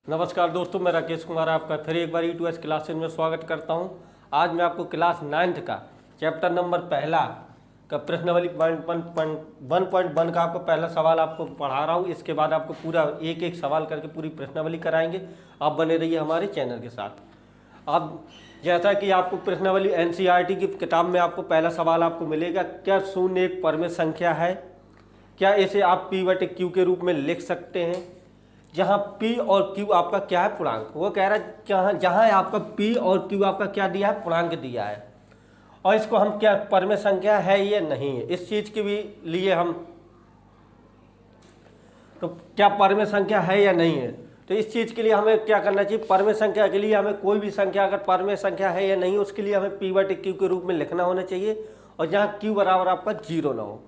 नमस्कार दोस्तों, मैं राकेश कुमार आपका फिर एक बार E2S क्लासेस में स्वागत करता हूं। आज मैं आपको क्लास 9th का चैप्टर नंबर पहला का प्रश्नावली 1.1 का आपको पहला सवाल आपको पढ़ा रहा हूं। इसके बाद आपको पूरा एक एक सवाल करके पूरी प्रश्नावली कराएंगे। आप बने रहिए हमारे चैनल के साथ। अब जैसा कि आपको प्रश्नावली NCERT की किताब में आपको पहला सवाल आपको मिलेगा, क्या शून्य एक परमेय संख्या है? क्या इसे आप P/Q के रूप में लिख सकते हैं? जहाँ P और Q आपका क्या है? पूर्णांक। वो कह रहा है जहाँ आपका P और Q आपका क्या दिया है? पूर्णांक दिया है। और इसको हम क्या परमेय संख्या है या नहीं है, इस चीज के भी लिए हम तो क्या परमेय संख्या है या नहीं है, तो इस चीज के लिए हमें क्या करना चाहिए? परमेय संख्या के लिए हमें कोई भी संख्या अगर परमेय संख्या है या नहीं, उसके लिए हमें P/Q के रूप में लिखना होना चाहिए और जहाँ Q बराबर आपका 0 ना हो।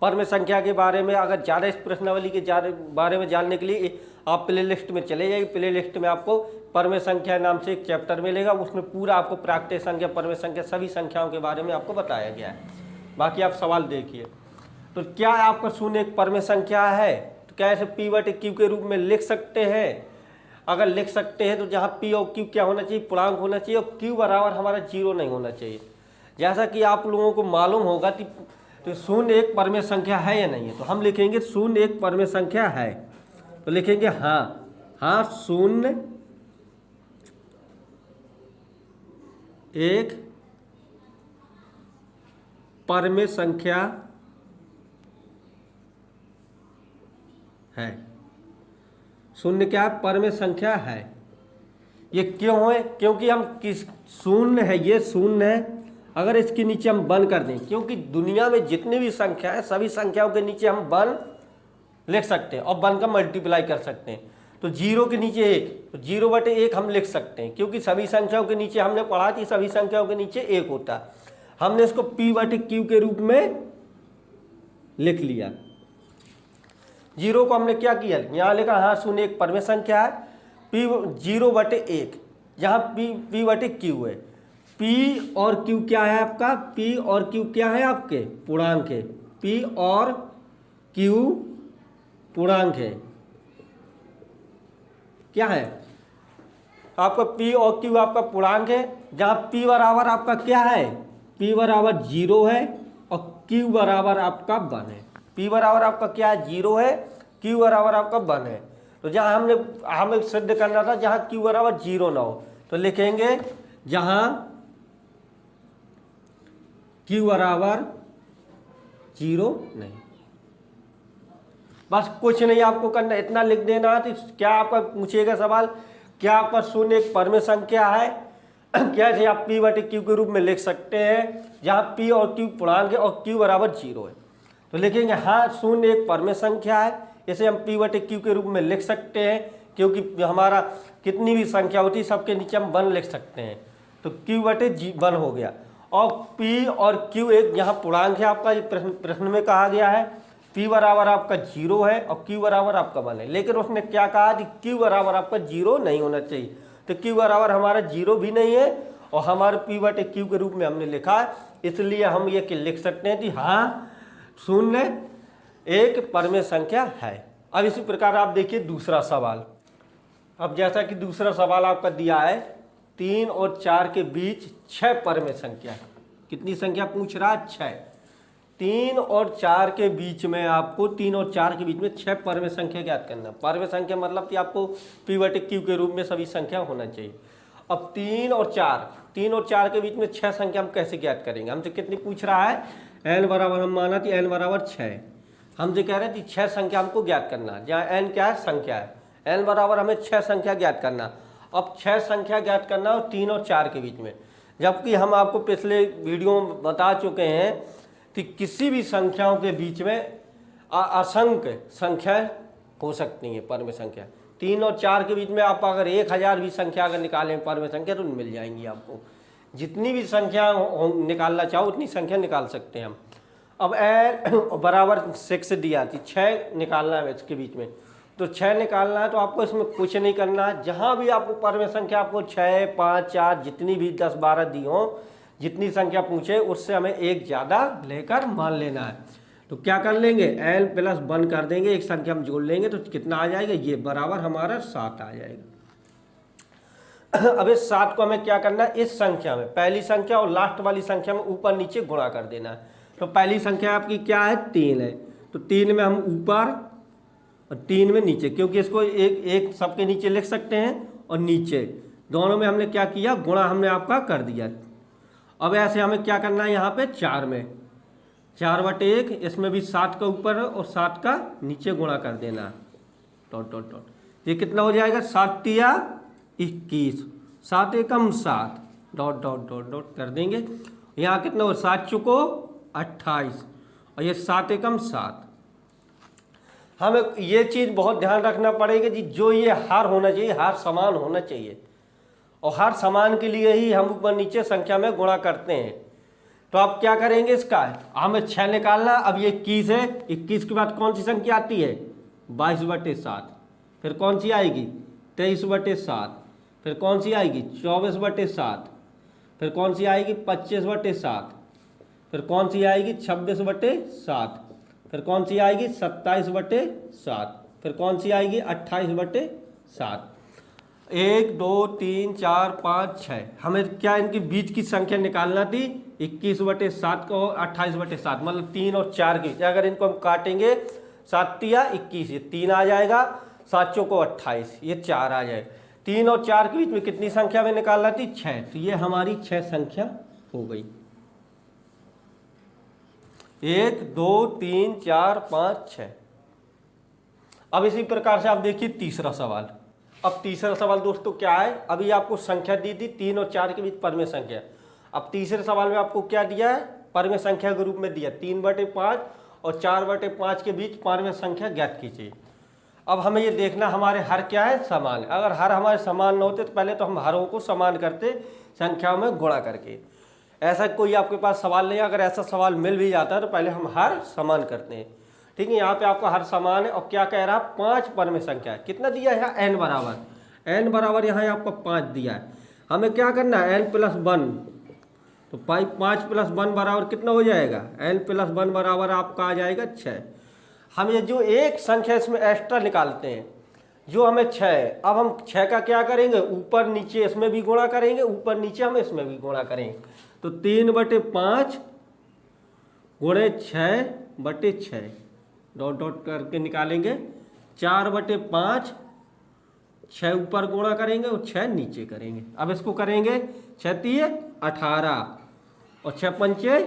परमेय संख्या के बारे में अगर ज़्यादा इस प्रश्नावली के बारे में जानने के लिए आप प्ले लिस्ट में चले जाइए। प्ले लिस्ट में आपको परमेय संख्या नाम से एक चैप्टर मिलेगा, उसमें पूरा आपको प्राकृतिक संख्या, परमेय संख्या, सभी संख्याओं के बारे में आपको बताया गया है। बाकी आप सवाल देखिए। तो क्या आपका शून्य एक परमेय संख्या है? तो क्या ऐसे P/Q के रूप में लिख सकते हैं? अगर लिख सकते हैं तो जहाँ P और Q क्या होना चाहिए? पूर्णांक होना चाहिए और Q बराबर हमारा 0 नहीं होना चाहिए। जैसा कि आप लोगों को मालूम होगा कि तो शून्य एक परमेय संख्या है या नहीं है, तो हम लिखेंगे शून्य एक परमेय संख्या है। तो लिखेंगे हाँ शून्य एक परमेय संख्या है। शून्य क्या है? परमेय संख्या है। ये क्यों है? क्योंकि हम किस शून्य है, ये शून्य है। अगर इसके नीचे हम 1 कर दें, क्योंकि दुनिया में जितनी भी संख्या है सभी संख्याओं के नीचे हम 1 लिख सकते हैं और 1 का मल्टीप्लाई कर सकते हैं। तो 0 के नीचे 1, तो 0/1 हम लिख सकते हैं, क्योंकि सभी संख्याओं के नीचे हमने पढ़ा कि सभी संख्याओं के नीचे 1 होता है। हमने इसको P/Q के रूप में लिख लिया। 0 को हमने क्या किया? यहाँ लिखा हाँ शून्य एक परमेय संख्या है। P 0/1 जहाँ P/Q है। P और Q क्या है आपका? P और Q क्या है आपके? पूर्णांक है। P और Q पूर्णांक है। क्या है आपका? P और Q आपका पूर्णांक है, जहाँ P बराबर आपका क्या है? P बराबर 0 है और Q बराबर आपका 1 है। P बराबर आपका क्या है? 0 है, Q बराबर आपका 1 है। तो जहाँ हमें सिद्ध करना था जहाँ Q बराबर 0 ना हो, तो लिखेंगे जहाँ Q बराबर 0 नहीं। बस कुछ नहीं आपको करना, इतना लिख देना है। तो क्या आपका पूछेगा सवाल, क्या आपका शून्य एक परमेय संख्या है? क्या इसे आप P/Q के रूप में लिख सकते हैं, जहाँ P और Q पूर्णांक है और Q बराबर 0 है? तो लिखेंगे हाँ शून्य एक परमेय संख्या है, इसे हम P/Q के रूप में लिख सकते हैं, क्योंकि हमारा कितनी भी संख्या होती है सबके नीचे हम 1 लिख सकते हैं। तो Q/1 हो गया। और P और Q एक यहाँ पूर्णांक है आपका, ये प्रश्न में कहा गया है। P बराबर आपका 0 है और Q बराबर आपका 1 है, लेकिन उसने क्या कहा कि Q बराबर आपका 0 नहीं होना चाहिए। तो Q बराबर हमारा 0 भी नहीं है और हमारे P/Q के रूप में हमने लिखा है, इसलिए हम ये लिख सकते हैं कि हाँ शून्य एक परमेय संख्या है। अब इसी प्रकार आप देखिए दूसरा सवाल। अब जैसा कि दूसरा सवाल आपका दिया है, 3 और 4 के बीच 6 परमेय संख्या है। कितनी संख्या पूछ रहा है? 6। 3 और 4 के बीच में आपको 3 और 4 के बीच में 6 परमेय संख्या ज्ञात करना। परमेय संख्या मतलब कि आपको P/Q के रूप में सभी संख्या होना चाहिए। अब 3 और 4 के बीच में 6 संख्या हम कैसे ज्ञात करेंगे? हमसे कितनी पूछ रहा है? n बराबर, हम माना कि n बराबर 6। हमसे कह रहे हैं कि 6 संख्या हमको ज्ञात करना, जहाँ n क्या है? संख्या है। n बराबर हमें 6 संख्या ज्ञात करना। अब 6 संख्या ज्ञात करना हो 3 और 4 के बीच में, जबकि हम आपको पिछले वीडियो में बता चुके हैं कि किसी भी संख्याओं के बीच में असंख्य संख्याएं हो सकती हैं परमेय संख्या। 3 और 4 के बीच में आप अगर 1000 भी संख्या अगर निकालें परमेय संख्या तो मिल जाएंगी आपको। जितनी भी संख्या निकालना चाहो उतनी संख्या निकाल सकते हैं हम। अब n बराबर 6 दिया थी, 6 निकालना है इसके बीच में, तो 6 निकालना है। तो आपको इसमें कुछ नहीं करना है, जहाँ भी आपको परमेय संख्या आपको 6, 5, 4 जितनी भी 10, 12 दी हो, जितनी संख्या पूछे उससे हमें एक ज़्यादा लेकर मान लेना है। तो क्या कर लेंगे? n + 1 कर देंगे, एक संख्या हम जोड़ लेंगे तो कितना आ जाएगा? ये बराबर हमारा 7 आ जाएगा। अब इस 7 को हमें क्या करना है, इस संख्या में पहली संख्या और लास्ट वाली संख्या में ऊपर नीचे गुणा कर देना है। तो पहली संख्या आपकी क्या है, 3 है, तो 3 में हम ऊपर और 3 में नीचे, क्योंकि इसको एक एक सबके नीचे लिख सकते हैं और नीचे दोनों में हमने क्या किया, गुणा हमने आपका कर दिया। अब ऐसे हमें क्या करना है, यहाँ पे 4 में 4/1, इसमें भी 7 का ऊपर और 7 का नीचे गुणा कर देना, डॉट डॉट डॉट। ये कितना हो जाएगा, 7 तिया 21, 7 एकम 7, डॉट डॉट डॉट डॉट कर देंगे। यहाँ कितना हो, 7 चुको 28 और ये 7 एकम 7। हमें ये चीज़ बहुत ध्यान रखना पड़ेगा जी, जो ये हार होना चाहिए, हार समान होना चाहिए, और हर समान के लिए ही हम ऊपर नीचे संख्या में गुणा करते हैं। तो आप क्या करेंगे, इसका हमें 6 निकालना। अब ये 21 है, 21 के बाद कौन सी संख्या आती है, 22/7, फिर कौन सी आएगी, 23/7, फिर कौन सी आएगी, 24/7, फिर कौन सी आएगी, 25/7, फिर कौन सी आएगी, 26/7, फिर कौन सी आएगी, 27/7, फिर कौन सी आएगी, 28/7। 1 2 3 4 5 6, हमें क्या इनके बीच की संख्या निकालना थी, 21/7 को 28/7, मतलब 3 और 4 की। अगर इनको हम काटेंगे, 7 तिया 21, ये 3 आ जाएगा, 7 चौको 28, ये 4 आ जाएगा। 3 और 4 के बीच में कितनी संख्या में निकालना थी, 6, तो ये हमारी 6 संख्या हो गई। 1 2 3 4 5 6। अब इसी प्रकार से आप देखिए तीसरा सवाल। अब तीसरा सवाल दोस्तों क्या है, अभी आपको संख्या दी थी 3 और 4 के बीच परमेय संख्या। अब तीसरे सवाल में आपको क्या दिया है, परमेय संख्या के रूप में दिया 3/5 और 4/5 के बीच परमेय संख्या ज्ञात कीजिए। अब हमें ये देखना हमारे हर क्या है, समान है। अगर हर हमारे समान न होते तो पहले तो हम हरों को समान करते संख्याओं में गुणा करके। ऐसा कोई आपके पास सवाल नहीं है, अगर ऐसा सवाल मिल भी जाता है तो पहले हम हर समान करते हैं। ठीक है, यहाँ पे आपका हर समान है और क्या कह रहा है, 5 परमेय संख्या है। कितना दिया है, n बराबर यहाँ आपका 5 दिया है। हमें क्या करना है, n+1, तो 5 + 1 बराबर कितना हो जाएगा, n+1 बराबर आपका आ जाएगा 6। हम ये जो एक संख्या इसमें एक्स्ट्रा निकालते हैं, जो हमें 6 है, अब हम 6 का क्या करेंगे, ऊपर नीचे इसमें भी गुणा करेंगे, ऊपर नीचे हम इसमें भी गुणा करेंगे। तो 3/5 गुणे 6/6, डॉट डॉट करके निकालेंगे। 4/5, 6 ऊपर गुणा करेंगे और 6 नीचे करेंगे। अब इसको करेंगे, 6 तिये 18 और 6 पंचे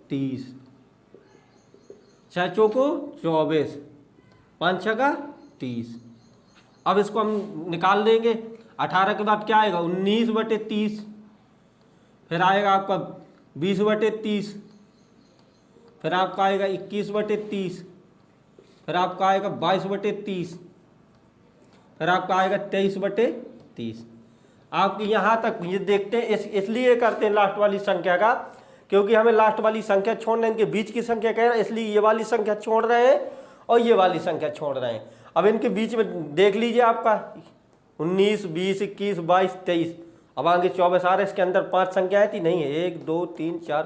30, 6 चौको 24, 5 छका 30। अब इसको हम निकाल देंगे। 18 के बाद क्या आएगा, 19/30, फिर आएगा आपका 20/30, फिर आपका आएगा 21/30, फिर आपका आएगा 22/30, फिर आपका आएगा 23/30। आप यहाँ तक ये देखते हैं, इसलिए करते हैं लास्ट वाली संख्या का, क्योंकि हमें लास्ट वाली संख्या छोड़ना है, इनके बीच की संख्या कह रहे हैं, इसलिए ये वाली संख्या छोड़ रहे हैं और ये वाली संख्या छोड़ रहे हैं। अब इनके बीच में देख लीजिए, आपका 19 20 21 22 23, अब आगे 24 आ रहा है। इसके अंदर 5 संख्याएं थी, नहीं है, 1 2 3 4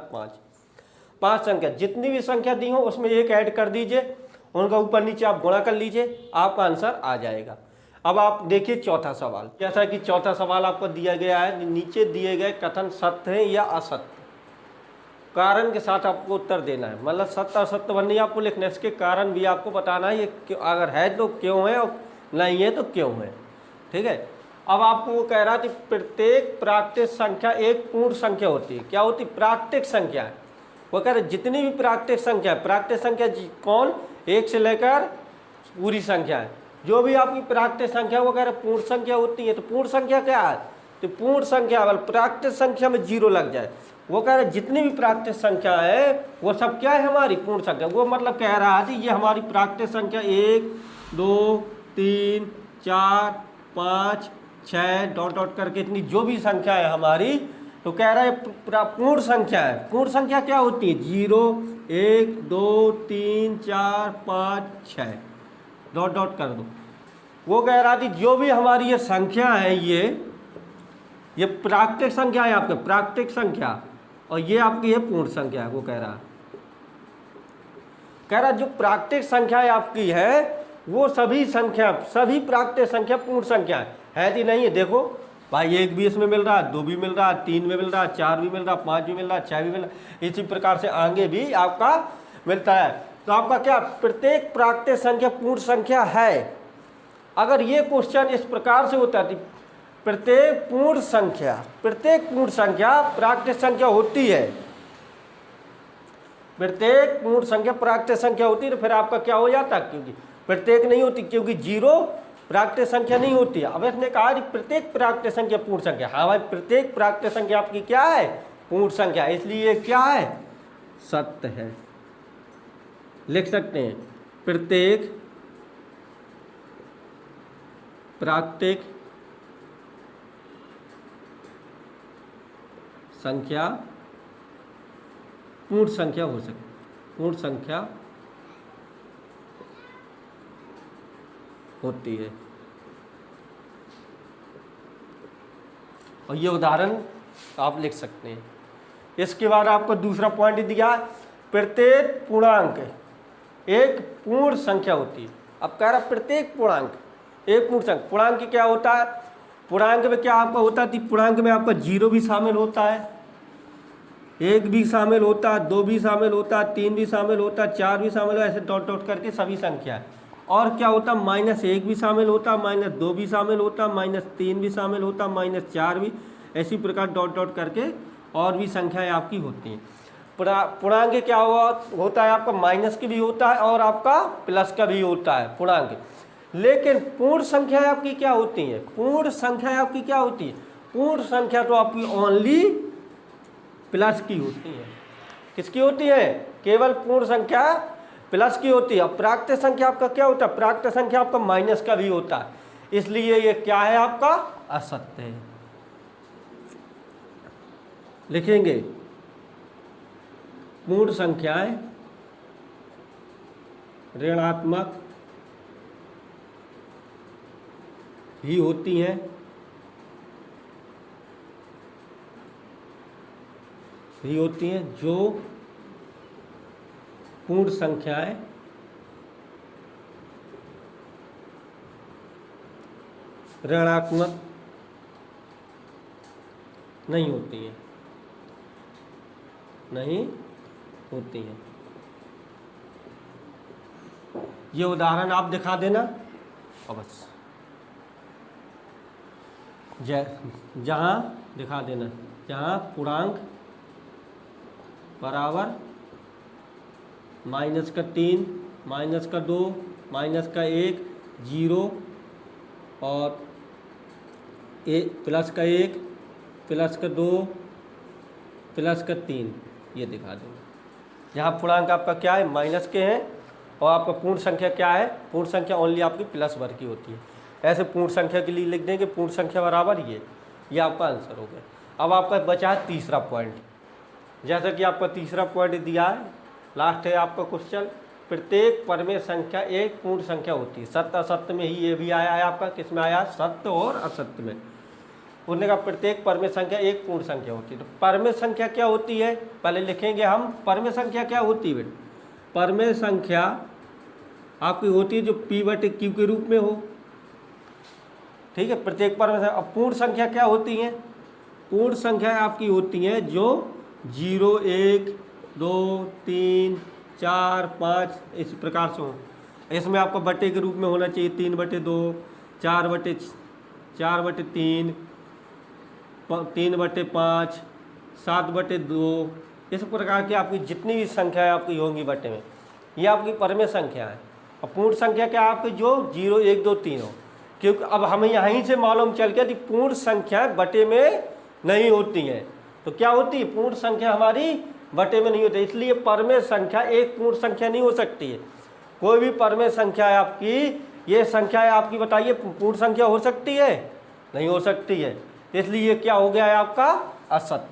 5 संख्या। जितनी भी संख्या दी हो उसमें एक ऐड कर दीजिए, उनका ऊपर नीचे आप गुणा कर लीजिए, आपका आंसर आ जाएगा। अब आप देखिए चौथा सवाल। जैसा कि चौथा सवाल आपको दिया गया है, नीचे दिए गए कथन सत्य है या असत्य, कारण के साथ आपको उत्तर देना है। मतलब सत्य और सत्य नहीं आपको लिखना है, इसके कारण भी आपको बताना है। ये अगर है तो क्यों है और नहीं है तो क्यों है। ठीक है, अब आपको वो कह रहा है कि प्रत्येक प्राकृतिक संख्या एक पूर्ण संख्या होती है। क्या होती, प्राकृतिक संख्या है। वो कह रहे जितनी भी प्राकृतिक संख्या है, प्राकृतिक संख्या कौन, 1 से लेकर पूरी संख्या है, जो भी आपकी प्राकृतिक संख्या वो कह रहे पूर्ण संख्या होती है। तो पूर्ण संख्या क्या है, तो पूर्ण संख्या वाला प्राकृतिक संख्या में 0 लग जाए। वो कह रहे जितनी भी प्राकृतिक संख्या है वो सब क्या है, हमारी पूर्ण संख्या। वो मतलब कह रहा है ये हमारी प्राकृतिक संख्या 1 2 3 4 5 6 डॉट डॉट करके इतनी जो भी संख्या है हमारी, तो कह रहा है पूर्ण संख्या है। पूर्ण संख्या क्या होती है, 0 1 2 3 4 5 6 डॉट डॉट कर दो। वो कह रहा थी जो भी हमारी ये संख्या है, ये प्राकृतिक संख्या है, आपके प्राकृतिक संख्या, और ये आपकी है पूर्ण संख्या है। वो कह रहा जो प्राकृतिक संख्या आपकी है वो सभी संख्या, सभी प्राकृतिक संख्या पूर्ण संख्या है कि नहीं है। देखो भाई 1 भी इसमें मिल रहा है, 2 भी मिल रहा है, 3 भी मिल रहा है, 4 भी मिल रहा है, 5 भी मिल रहा है, 6 भी मिल रहा है, इसी प्रकार से आगे भी आपका मिलता है। तो आपका क्या प्रत्येक प्राकृतिक संख्या पूर्ण संख्या है। अगर ये क्वेश्चन इस प्रकार से होता है प्रत्येक पूर्ण संख्या प्राकृतिक संख्या होती है, प्रत्येक पूर्ण संख्या प्राकृतिक संख्या होती है, तो फिर आपका क्या हो जाता है, क्योंकि प्रत्येक नहीं होती, क्योंकि 0 प्राकृतिक संख्या नहीं होती है। अब इसने कहा कि प्रत्येक प्राकृतिक संख्या पूर्ण संख्या, हाँ भाई प्रत्येक प्राकृतिक संख्या आपकी क्या है, पूर्ण संख्या, इसलिए ये क्या है, सत्य है। लिख सकते हैं प्रत्येक प्राकृतिक संख्या पूर्ण संख्या हो सकती, पूर्ण संख्या होती है। और ये उदाहरण आप लिख सकते हैं। इसके बाद आपको दूसरा पॉइंट दिया, प्रत्येक पूर्णांक एक पूर्ण संख्या होती है। अब कह रहा प्रत्येक पूर्णांक एक पूर्ण संख्या, पूर्णांक क्या होता है, पूर्णांक में क्या आपका होता है, पूर्णांक में आपका 0 भी शामिल होता है, 1 भी शामिल होता है, 2 भी शामिल होता है, 3 भी शामिल होता है, 4 भी शामिल होता है, ऐसे डॉट डॉट करके सभी संख्या है। और क्या होता है, -1 भी शामिल होता है, -2 भी शामिल होता है, -3 भी शामिल होता है, -4 भी, इसी प्रकार डॉट डॉट करके और भी संख्याएं आपकी होती हैं। पूर्णांक क्या होता है, आपका माइनस की भी होता है और आपका प्लस का भी होता है पूर्णांक। लेकिन पूर्ण संख्या आपकी क्या होती है, पूर्ण संख्या आपकी क्या होती है, पूर्ण संख्या तो आपकी ओनली प्लस की होती है। किसकी होती है, केवल पूर्ण संख्या प्लस की होती है। प्राकृतिक संख्या आपका क्या होता है, प्राकृतिक संख्या आपका माइनस का भी होता है, इसलिए ये क्या है आपका असत्य है। लिखेंगे पूर्ण संख्याएं ऋणात्मक भी होती हैं, जो पूर्ण संख्याएं ऋणात्मक नहीं होती हैं, ये उदाहरण आप दिखा देना। और बस जहाँ दिखा देना, जहाँ पूर्णांक बराबर -3, -2, -1, 0 और +1, +2, +3, ये दिखा देंगे। जहाँ पूर्णांक आपका क्या है, माइनस के हैं, और आपका पूर्ण संख्या क्या है, पूर्ण संख्या ओनली आपकी प्लस वर्ग की होती है। ऐसे पूर्ण संख्या के लिए लिख देंगे पूर्ण संख्या बराबर ये आपका आंसर हो गया। अब आपका बचा है तीसरा पॉइंट। जैसा कि आपका तीसरा पॉइंट दिया है, लास्ट है आपका क्वेश्चन, प्रत्येक परमेय संख्या एक पूर्ण संख्या होती है। सत्य असत्य में ही ये भी आया है आपका, किस में आया, सत्य और असत्य में। उन्होंने कहा प्रत्येक परमेय संख्या एक पूर्ण संख्या होती है। तो परमेय संख्या क्या होती है, पहले लिखेंगे हम, परमेय संख्या क्या होती है बेटा, परमेय संख्या आपकी होती है जो P/Q के रूप में हो, ठीक है, प्रत्येक परमेय संख्या। अब पूर्ण संख्या क्या होती है, पूर्ण संख्या आपकी होती हैं जो 0, 1, 2, 3, 4, 5 इस प्रकार से हो। इसमें आपको बटे के रूप में होना चाहिए 3/2, 4/3, 3/5, 7/2, इस प्रकार की आपकी जितनी भी संख्याएं आपकी होंगी बटे में, ये आपकी परमेय संख्या है। और पूर्ण संख्या क्या आपकी जो 0, 1, 2, 3 हो, क्योंकि अब हमें यहीं से मालूम चल गया कि पूर्ण संख्या बटे में नहीं होती हैं। तो क्या होती है, पूर्ण संख्या हमारी बटे में नहीं होती, इसलिए परमेय संख्या एक पूर्ण संख्या नहीं हो सकती है। कोई भी परमेय संख्या है आपकी, ये संख्या है आपकी, बताइए पूर्ण संख्या हो सकती है, नहीं हो सकती है, इसलिए ये क्या हो गया है आपका असत्य।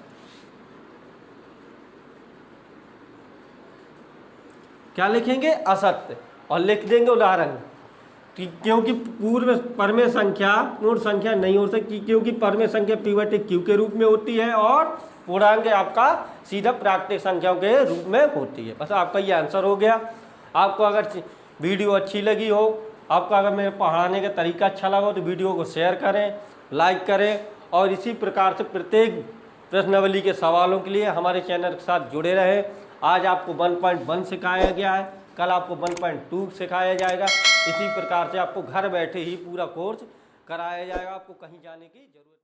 क्या लिखेंगे, असत्य, और लिख देंगे उदाहरण, क्योंकि पूर्ण परमेय संख्या पूर्ण संख्या नहीं हो सकती, क्योंकि परमेय संख्या P/Q के रूप में होती है और पूर्णांक आपका सीधा प्राकृतिक संख्याओं के रूप में होती है। बस आपका ये आंसर हो गया। आपको अगर वीडियो अच्छी लगी हो, आपको अगर मेरे पढ़ाने का तरीका अच्छा लगा हो, तो वीडियो को शेयर करें, लाइक करें और इसी प्रकार से प्रत्येक प्रश्नावली के सवालों के लिए हमारे चैनल के साथ जुड़े रहे। आज आपको 1.1 सिखाया गया है, कल आपको 1.2 सिखाया जाएगा। इसी प्रकार से आपको घर बैठे ही पूरा कोर्स कराया जाएगा, आपको कहीं जाने की जरूरत